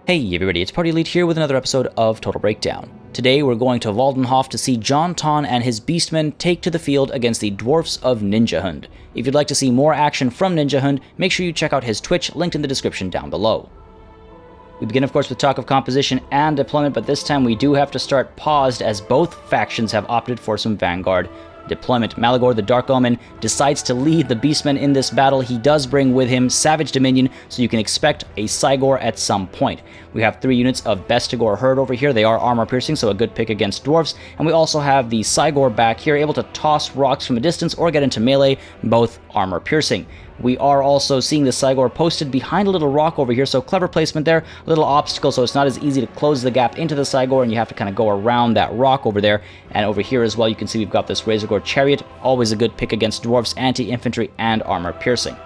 Hey everybody, it's Party Elite here with another episode of Total Breakdown. Today we're going to Waldenhof to see John Ton and his Beastmen take to the field against the Dwarfs of Ninjahund. If you'd like to see more action from Ninjahund, make sure you check out his Twitch, linked in the description down below. We begin of course with talk of composition and deployment, but this time we do have to start paused as both factions have opted for some Vanguard deployment. Malagor the Dark Omen decides to lead the Beastmen in this battle. He does bring with him Savage Dominion, so you can expect a Cygor at some point. We have 3 units of Bestigor Herd over here. They are armor piercing, so a good pick against Dwarfs. And we also have the Cygor back here, able to toss rocks from a distance or get into melee, both armor piercing. We are also seeing the Cygor posted behind a little rock over here, so clever placement there, a little obstacle, so it's not as easy to close the gap into the Cygor, and you have to kind of go around that rock over there. And over here as well, you can see we've got this Razorgore Chariot, always a good pick against Dwarfs, anti-infantry, and armor piercing.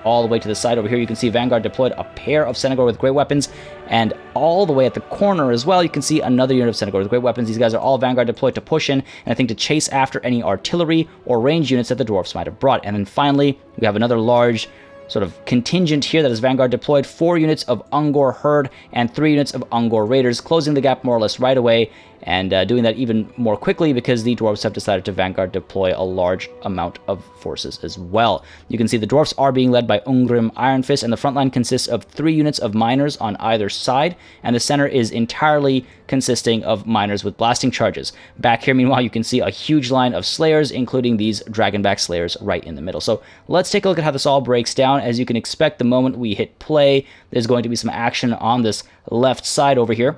All the way to the side over here, you can see Vanguard deployed a pair of Senegor with great weapons, and all the way at the corner as well, you can see another unit of Senegor with great weapons. These guys are all Vanguard deployed to push in, and I think to chase after any artillery or range units that the Dwarfs might have brought. And then finally, we have another large sort of contingent here that is Vanguard deployed, 4 units of Ungor Herd and 3 units of Ungor Raiders, closing the gap more or less right away, and doing that even more quickly because the Dwarves have decided to Vanguard deploy a large amount of forces as well. You can see the Dwarfs are being led by Ungrim Iron Fist, and the front line consists of 3 units of miners on either side, and the center is entirely consisting of miners with blasting charges. Back here, meanwhile, you can see a huge line of Slayers, including these Dragonback Slayers right in the middle. So let's take a look at how this all breaks down. As you can expect, the moment we hit play, there's going to be some action on this left side over here.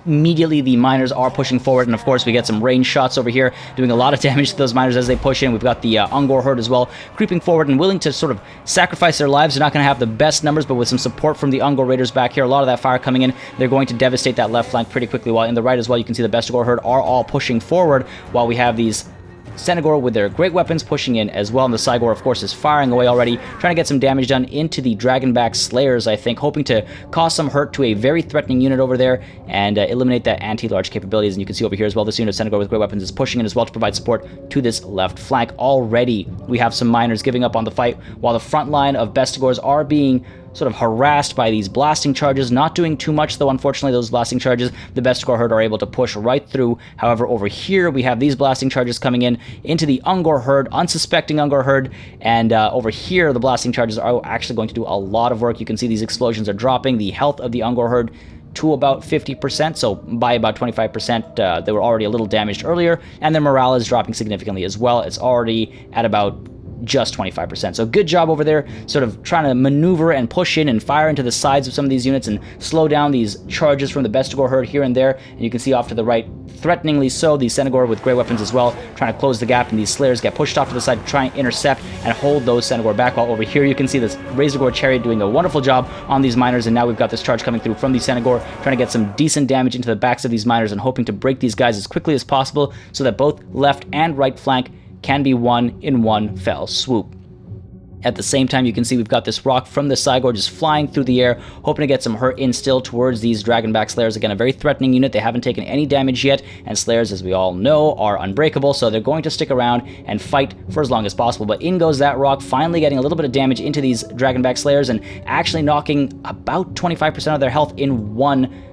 Immediately the miners are pushing forward, and of course we get some range shots over here doing a lot of damage to those miners as they push in. We've got the Ungor Herd as well creeping forward and willing to sort of sacrifice their lives. They're not going to have the best numbers, but with some support from the Ungor Raiders back here, a lot of that fire coming in, they're going to devastate that left flank pretty quickly, while in the right as well you can see the Bestigor Herd are all pushing forward, while we have these Senegor with their great weapons pushing in as well, and the Cygor of course is firing away already, trying to get some damage done into the Dragonback Slayers, I think, hoping to cause some hurt to a very threatening unit over there and eliminate that anti-large capabilities. And you can see over here as well, this unit of Senegor with great weapons is pushing in as well to provide support to this left flank. Already we have some miners giving up on the fight, while the front line of Bestigors are being sort of harassed by these blasting charges, not doing too much though. Unfortunately, those blasting charges, the Bestigor Herd are able to push right through. However, over here we have these blasting charges coming in into the Ungor Herd, unsuspecting Ungor Herd, and over here the blasting charges are actually going to do a lot of work. You can see these explosions are dropping the health of the Ungor Herd to about 50%, so by about 25%. They were already a little damaged earlier, and their morale is dropping significantly as well. It's already at about just 25%. So good job over there, sort of trying to maneuver and push in and fire into the sides of some of these units and slow down these charges from the Bestigor Herd here and there. And you can see off to the right, threateningly so, the Senegor with great weapons as well, trying to close the gap, and these Slayers get pushed off to the side to try and intercept and hold those Senegor back, while over here you can see this Razorgore Chariot doing a wonderful job on these miners. And now we've got this charge coming through from the Senegor, trying to get some decent damage into the backs of these miners and hoping to break these guys as quickly as possible so that both left and right flank can be won in one fell swoop. At the same time, you can see we've got this rock from the Cygor just flying through the air, hoping to get some hurt in still towards these Dragonback Slayers. Again, a very threatening unit. They haven't taken any damage yet, and Slayers, as we all know, are unbreakable, so they're going to stick around and fight for as long as possible. But in goes that rock, finally getting a little bit of damage into these Dragonback Slayers and actually knocking about 25% of their health in one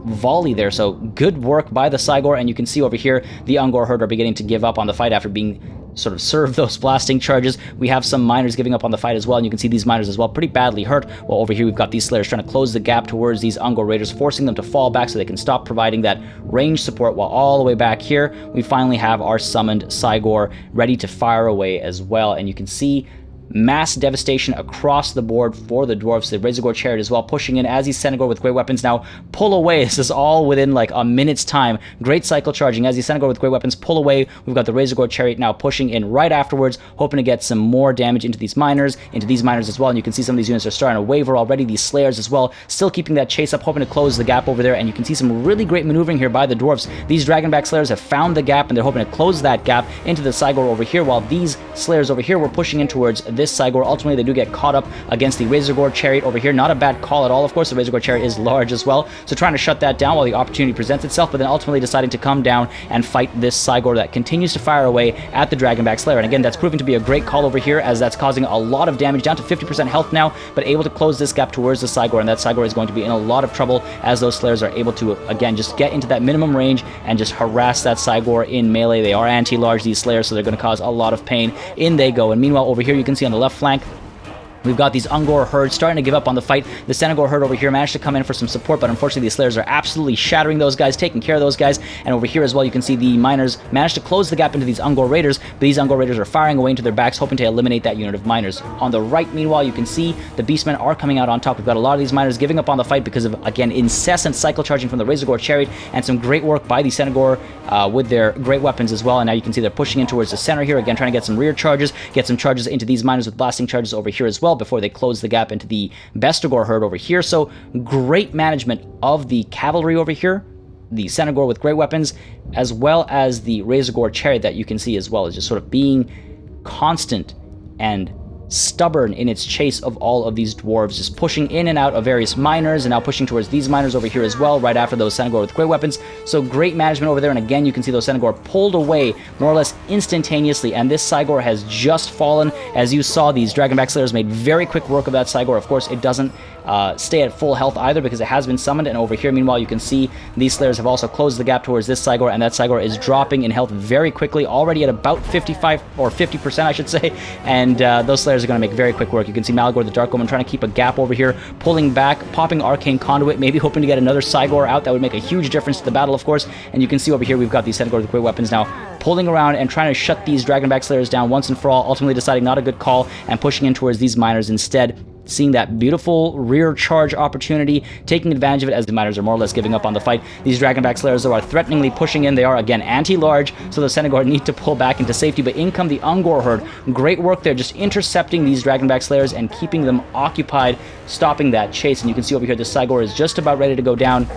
volley there. So good work by the Cygor, and you can see over here the Ungor Herd are beginning to give up on the fight after being sort of served those blasting charges. We have some miners giving up on the fight as well, and you can see these miners as well pretty badly hurt, while over here we've got these Slayers trying to close the gap towards these Ungor Raiders, forcing them to fall back so they can stop providing that range support, while all the way back here we finally have our summoned Cygor ready to fire away as well. And you can see mass devastation across the board for the Dwarfs. The Razorgore Chariot as well pushing in as these Senegor with great weapons now pull away. This is all within like a minute's time. Great cycle charging as these Senegor with great weapons pull away. We've got the Razorgore Chariot now pushing in right afterwards, hoping to get some more damage into these miners as well. And you can see some of these units are starting to waver already. These Slayers as well, still keeping that chase up, hoping to close the gap over there. And you can see some really great maneuvering here by the Dwarfs. These Dragonback Slayers have found the gap, and they're hoping to close that gap into the Cygor over here, while these Slayers over here were pushing in towards this this Cygor. Ultimately, they do get caught up against the Razorgore Chariot over here. Not a bad call at all, of course. The Razorgore Chariot is large as well, so trying to shut that down while the opportunity presents itself, but then ultimately deciding to come down and fight this Cygor that continues to fire away at the Dragonback Slayer. And again, that's proving to be a great call over here, as that's causing a lot of damage, down to 50% health now, but able to close this gap towards the Cygor, and that Cygor is going to be in a lot of trouble as those Slayers are able to, again, just get into that minimum range and just harass that Cygor in melee. They are anti-large, these Slayers, so they're going to cause a lot of pain. In they go, and meanwhile, over here, you can see on the left flank, we've got these Ungor herds starting to give up on the fight. The Senegor herd over here managed to come in for some support, but unfortunately these Slayers are absolutely shattering those guys, taking care of those guys. And over here as well, you can see the Miners managed to close the gap into these Ungor Raiders, but these Ungor Raiders are firing away into their backs, hoping to eliminate that unit of Miners. On the right, meanwhile, you can see the Beastmen are coming out on top. We've got a lot of these Miners giving up on the fight because of, again, incessant cycle charging from the Razorgore Chariot, and some great work by the Senegor with their great weapons as well. And now you can see they're pushing in towards the center here, again, trying to get some rear charges, get some charges into these Miners with blasting charges over here as well, before they close the gap into the Bestigor herd over here. So great management of the cavalry over here, the Senegor with great weapons, as well as the Razorgore Chariot that you can see as well, is just sort of being constant and stubborn in its chase of all of these dwarves, just pushing in and out of various Miners, and now pushing towards these Miners over here as well, right after those Senegor with great weapons. So great management over there, and again, you can see those Senegor pulled away more or less instantaneously, and this Cygor has just fallen. As you saw, these Dragonback Slayers made very quick work of that Cygor. Of course, it doesn't stay at full health either, because it has been summoned, and over here, meanwhile, you can see these Slayers have also closed the gap towards this Cygor, and that Cygor is dropping in health very quickly, already at about 55 or 50%, I should say, and those Slayers are going to make very quick work. You can see Malagor the Dark Woman trying to keep a gap over here, pulling back, popping Arcane Conduit, maybe hoping to get another Cygor out. That would make a huge difference to the battle, of course. And you can see over here we've got these Senegor with great weapons now pulling around and trying to shut these Dragonback Slayers down once and for all, ultimately deciding not a good call and pushing in towards these Miners instead. Seeing that beautiful rear charge opportunity, taking advantage of it as the Miners are more or less giving up on the fight. These Dragonback Slayers, though, are threateningly pushing in. They are, again, anti-large, so the Senegor need to pull back into safety, but in come the Ungor herd. Great work there, just intercepting these Dragonback Slayers and keeping them occupied, stopping that chase. And you can see over here the Cygor is just about ready to go down.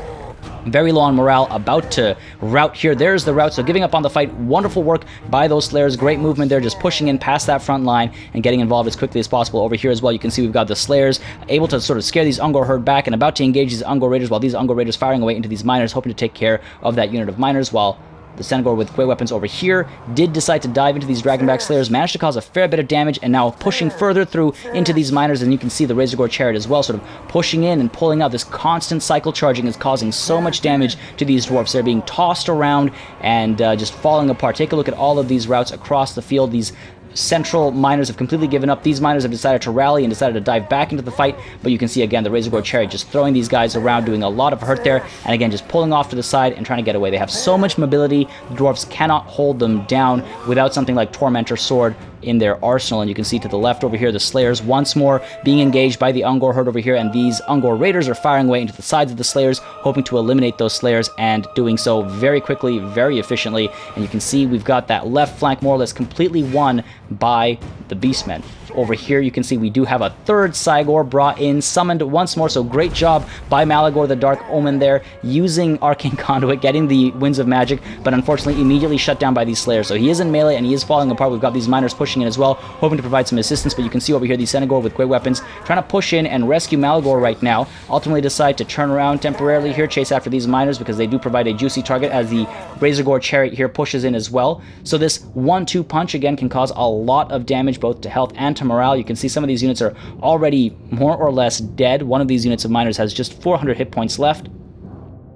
Very low on morale, about to rout here. There's the rout, so giving up on the fight. Wonderful work by those Slayers. Great movement there, just pushing in past that front line and getting involved as quickly as possible. Over here as well, you can see we've got the Slayers able to sort of scare these Ungor herd back and about to engage these Ungor Raiders, while these Ungor Raiders firing away into these Miners, hoping to take care of that unit of Miners, while the Senegor with great weapons over here did decide to dive into these Dragonback Slayers, managed to cause a fair bit of damage, and now pushing further through into these Miners. And you can see the Razorgore Chariot as well, sort of pushing in and pulling out. This constant cycle charging is causing so much damage to these dwarfs. They're being tossed around and just falling apart. Take a look at all of these routes across the field. These central Miners have completely given up. These Miners have decided to rally and decided to dive back into the fight, but you can see again the Razorgore Chariot just throwing these guys around, doing a lot of hurt there, and again just pulling off to the side and trying to get away. They have so much mobility, the dwarfs cannot hold them down without something like Tormentor Sword in their arsenal. And you can see to the left over here the Slayers once more being engaged by the Ungor herd over here, and these Ungor Raiders are firing away into the sides of the Slayers, hoping to eliminate those Slayers, and doing so very quickly, very efficiently. And you can see we've got that left flank more or less completely won by the Beastmen. Over here you can see we do have a third Cygor brought in, summoned once more, so great job by Malagor the Dark Omen there, using Arcane Conduit, getting the Winds of Magic, but unfortunately immediately shut down by these Slayers. So he is in melee and he is falling apart. We've got these Miners pushing in as well, hoping to provide some assistance, but you can see over here the Senegor with great weapons trying to push in and rescue Malagor right now. Ultimately decide to turn around temporarily here, chase after these Miners, because they do provide a juicy target as the Razorgore Chariot here pushes in as well. So this 1-2 punch again can cause a lot of damage both to health and to morale. You can see some of these units are already more or less dead. One of these units of Miners has just 400 hit points left.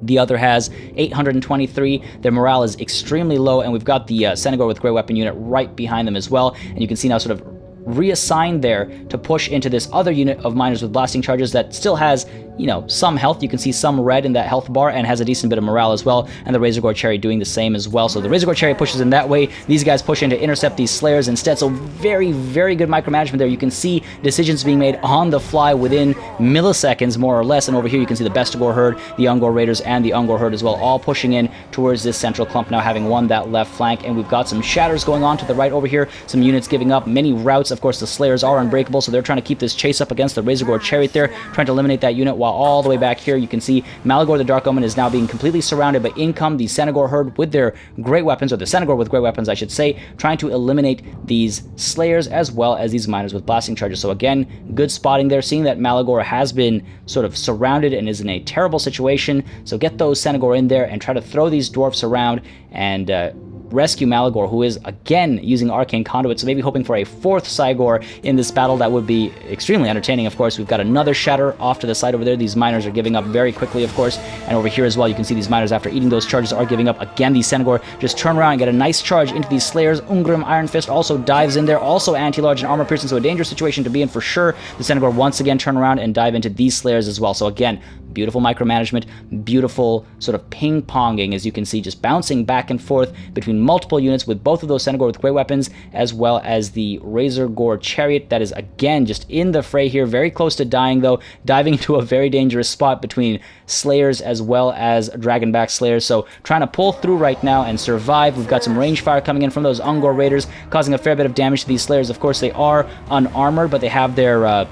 The other has 823. Their morale is extremely low, and we've got the Senegor with great weapon unit right behind them as well. And you can see now sort of reassigned there to push into this other unit of Miners with blasting charges that still has, you know, some health. You can see some red in that health bar and has a decent bit of morale as well, and the Razorgore Chariot doing the same as well. So the Razorgore Chariot pushes in that way. These guys push in to intercept these Slayers instead, so very, very good micromanagement there. You can see decisions being made on the fly within milliseconds, more or less, and over here you can see the Bestigor herd, the Ungor Raiders, and the Ungor herd as well, all pushing in towards this central clump, now having won that left flank. And we've got some shatters going on to the right over here, some units giving up, many routes Of course, the Slayers are unbreakable, so they're trying to keep this chase up against the Razorgore Chariot there, trying to eliminate that unit, while all the way back here you can see Malagor the Dark Omen is now being completely surrounded, but in come the Senegor herd with their great weapons, or the Senegor with great weapons, I should say, trying to eliminate these Slayers as well as these miners with blasting charges. So again, good spotting there, seeing that Malagor has been sort of surrounded and is in a terrible situation. So get those Senegor in there and try to throw these dwarfs around and rescue Malagor, who is again using Arcane Conduit, so maybe hoping for a fourth Cygor in this battle. That would be extremely entertaining. Of course, we've got another Shatter off to the side over there. These miners are giving up very quickly, of course, and over here as well, you can see these miners, after eating those charges, are giving up again. These Senegor just turn around and get a nice charge into these Slayers. Ungrim Iron Fist also dives in there, also anti-large and armor piercing, so a dangerous situation to be in for sure. The Senegor once again turn around and dive into these Slayers as well. So again, beautiful micromanagement, beautiful sort of ping-ponging, as you can see, just bouncing back and forth between multiple units with both of those Senegor with great weapons, as well as the Razorgore Chariot that is again just in the fray here, very close to dying though, diving into a very dangerous spot between Slayers as well as Dragonback Slayers, so trying to pull through right now and survive. We've got some range fire coming in from those Ungor Raiders, causing a fair bit of damage to these Slayers. Of course, they are unarmored, but they have their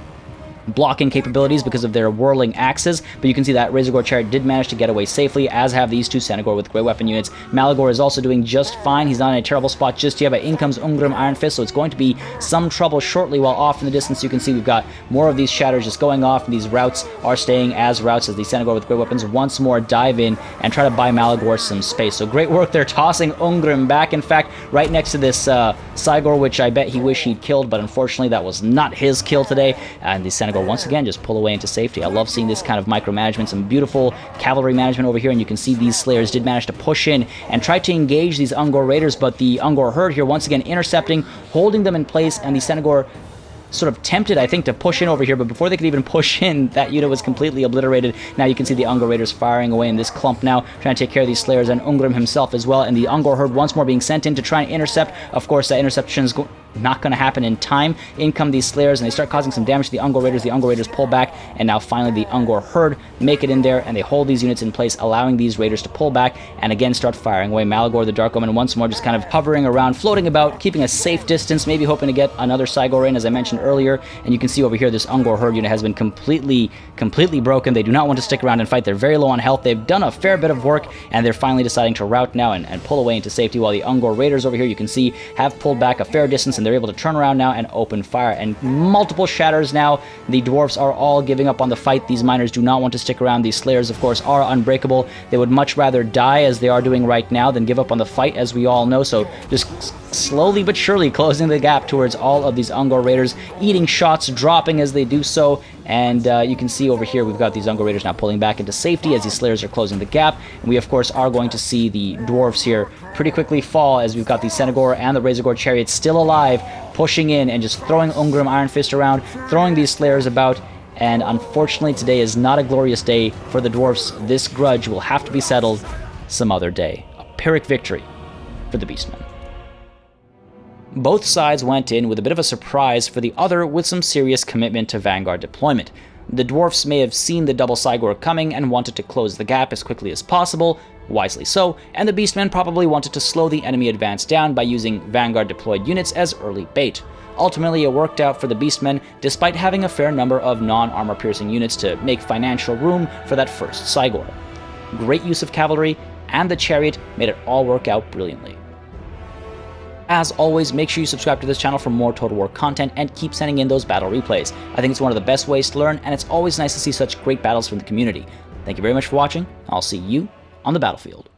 blocking capabilities because of their whirling axes, but you can see that Razorgore Chariot did manage to get away safely, as have these two Senegor with great weapon units. Malagor is also doing just fine. He's not in a terrible spot just yet, but in comes Ungrim Iron Fist, so it's going to be some trouble shortly. While off in the distance, you can see we've got more of these shatters just going off, and these routes are staying as routes as the Senegor with great weapons once more dive in and try to buy Malagor some space. So great work there, tossing Ungrim back, in fact, right next to this Cygor, which I bet he wished he'd killed, but unfortunately that was not his kill today, and the Senegor once again just pull away into safety. I love seeing this kind of micromanagement, some beautiful cavalry management over here, and you can see these Slayers did manage to push in and try to engage these Ungor Raiders, but the Ungor herd here once again intercepting, holding them in place, and the Senegor sort of tempted, I think, to push in over here, but before they could even push in, that unit was completely obliterated. Now you can see the Ungor Raiders firing away in this clump now, trying to take care of these Slayers, and Ungrim himself as well, and the Ungor herd once more being sent in to try and intercept. Of course, that interception is not going to happen in time. In come these Slayers, and they start causing some damage to the Ungor Raiders. The Ungor Raiders pull back, and now finally the Ungor herd make it in there, and they hold these units in place, allowing these Raiders to pull back and again start firing away. Malagor the Dark Omen once more just kind of hovering around, floating about, keeping a safe distance, maybe hoping to get another Cygor in, as I mentioned earlier. And you can see over here this Ungor herd unit has been completely broken. They do not want to stick around and fight. They're very low on health. They've done a fair bit of work, and they're finally deciding to rout now and pull away into safety, while the Ungor Raiders over here, you can see, have pulled back a fair distance, and they're able to turn around now and open fire, and multiple shatters now. The dwarfs are all giving up on the fight. These miners do not want to stick around. These Slayers, of course, are unbreakable. They would much rather die, as they are doing right now, than give up on the fight, as we all know. So just slowly but surely closing the gap towards all of these Ungor Raiders, eating shots, dropping as they do so. And you can see over here we've got these Ungor Raiders now pulling back into safety as these Slayers are closing the gap. And we, of course, are going to see the dwarfs here pretty quickly fall, as we've got the Senegor and the Razorgore Chariot still alive, pushing in and just throwing Ungrim Iron Fist around, throwing these Slayers about. And unfortunately, today is not a glorious day for the dwarfs. This grudge will have to be settled some other day. A Pyrrhic victory for the Beastmen. Both sides went in with a bit of a surprise for the other, with some serious commitment to Vanguard deployment. The dwarfs may have seen the double Cygor coming and wanted to close the gap as quickly as possible, wisely so, and the Beastmen probably wanted to slow the enemy advance down by using Vanguard deployed units as early bait. Ultimately, it worked out for the Beastmen, despite having a fair number of non-armor piercing units to make financial room for that first Cygor. Great use of cavalry, and the Chariot made it all work out brilliantly. As always, make sure you subscribe to this channel for more Total War content, and keep sending in those battle replays. I think it's one of the best ways to learn, and it's always nice to see such great battles from the community. Thank you very much for watching. I'll see you on the battlefield.